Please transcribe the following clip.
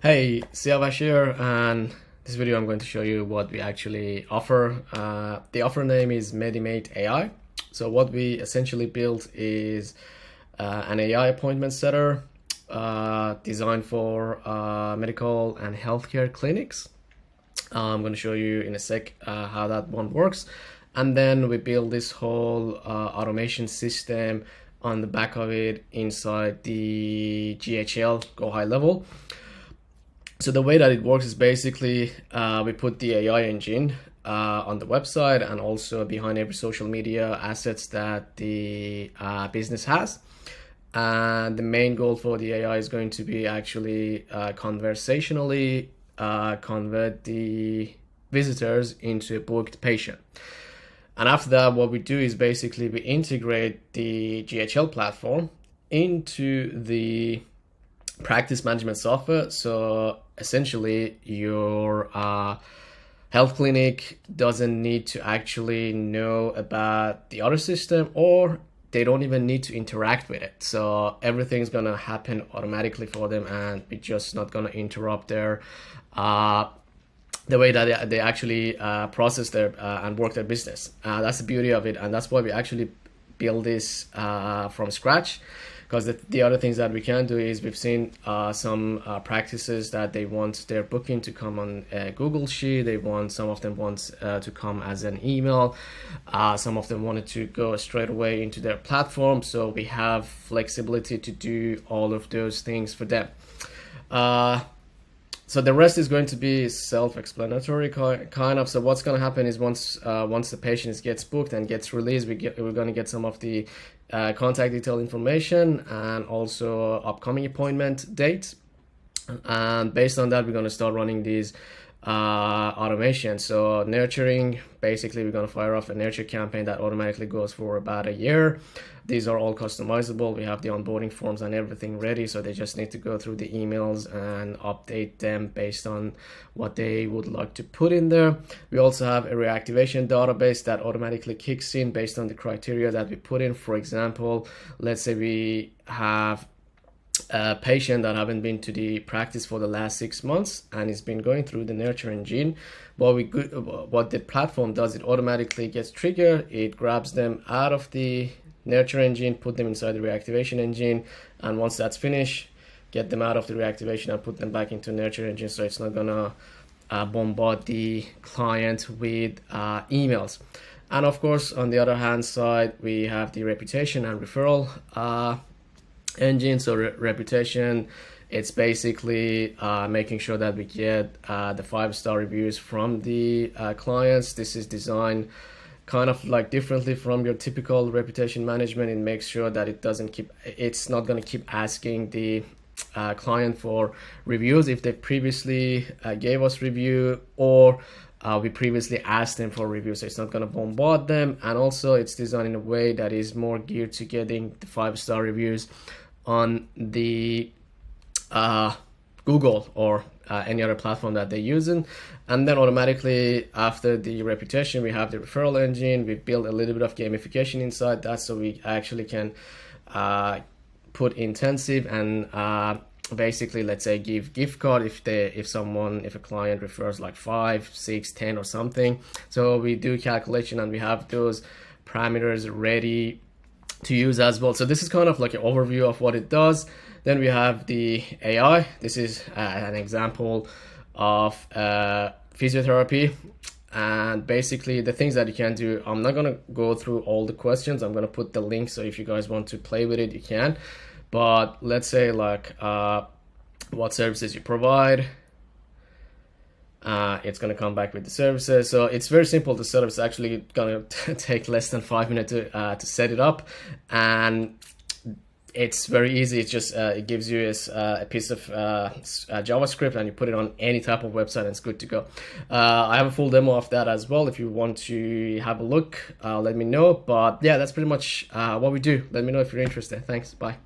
Hey, Siavash here, and this video I'm going to show you what we actually offer. The offer name is Medimate AI. So what we essentially built is an AI appointment setter designed for medical and healthcare clinics. I'm going to show you in a sec how that one works. And then we build this whole automation system on the back of it inside the GHL, Go High Level. So the way that it works is basically we put the AI engine on the website and also behind every social media assets that the business has. And the main goal for the AI is going to be actually conversationally convert the visitors into a booked patient. And after that, what we do is basically we integrate the GHL platform into the practice management software. So essentially your health clinic doesn't need to actually know about the other system, or they don't even need to interact with it. So everything's gonna happen automatically for them, and we're just not gonna interrupt their the way that they actually process their and work their business. That's the beauty of it, and that's why we actually build this from scratch. Because the other things that we can do is we've seen some practices that they want their booking to come on a Google Sheet. Some of them want to come as an email. Some of them wanted to go straight away into their platform. So we have flexibility to do all of those things for them. So the rest is going to be self-explanatory kind of. So what's going to happen is once the patient gets booked and gets released, we're going to get some of the contact detail information and also upcoming appointment dates. And based on that, we're going to start running these automation. So nurturing, basically we're going to fire off a nurture campaign that automatically goes for about a year. These are all customizable. We have the onboarding forms and everything ready, so they just need to go through the emails and update them based on what they would like to put in there. We also have a reactivation database that automatically kicks in based on the criteria that we put in. For example, let's say we have a patient that haven't been to the practice for the last 6 months and it's been going through the nurture engine. What the platform does, it automatically gets triggered. It grabs them out of the nurture engine, put them inside the reactivation engine, and once that's finished, get them out of the reactivation and put them back into nurture engine, so it's not gonna bombard the client with emails. And of course, on the other hand side, we have the reputation and referral engine. So reputation, it's basically making sure that we get the 5-star reviews from the clients. This is designed kind of like differently from your typical reputation management. It makes sure that it's not going to keep asking the client for reviews if they previously gave us review, or we previously asked them for reviews. So it's not going to bombard them, and also it's designed in a way that is more geared to getting the 5-star reviews on the Google or any other platform that they're using. And then automatically after the reputation, we have the referral engine. We built a little bit of gamification inside that, so we actually can put intensive and basically, let's say, give gift card if a client refers like 5, 6, 10 or something. So we do calculation and we have those parameters ready to use as well. So this is kind of like an overview of what it does. Then we have the AI. This is an example of physiotherapy, and basically the things that you can do. I'm not gonna go through all the questions. I'm gonna put the link, so if you guys want to play with it, you can. But let's say like what services you provide. It's going to come back with the services. So it's very simple to set up. It's actually going to take less than 5 minutes to set it up, and it's very easy. It's just it gives you a piece of JavaScript, and you put it on any type of website and it's good to go. I have a full demo of that as well. If you want to have a look, let me know. But yeah, that's pretty much what we do. Let me know if you're interested. Thanks. Bye.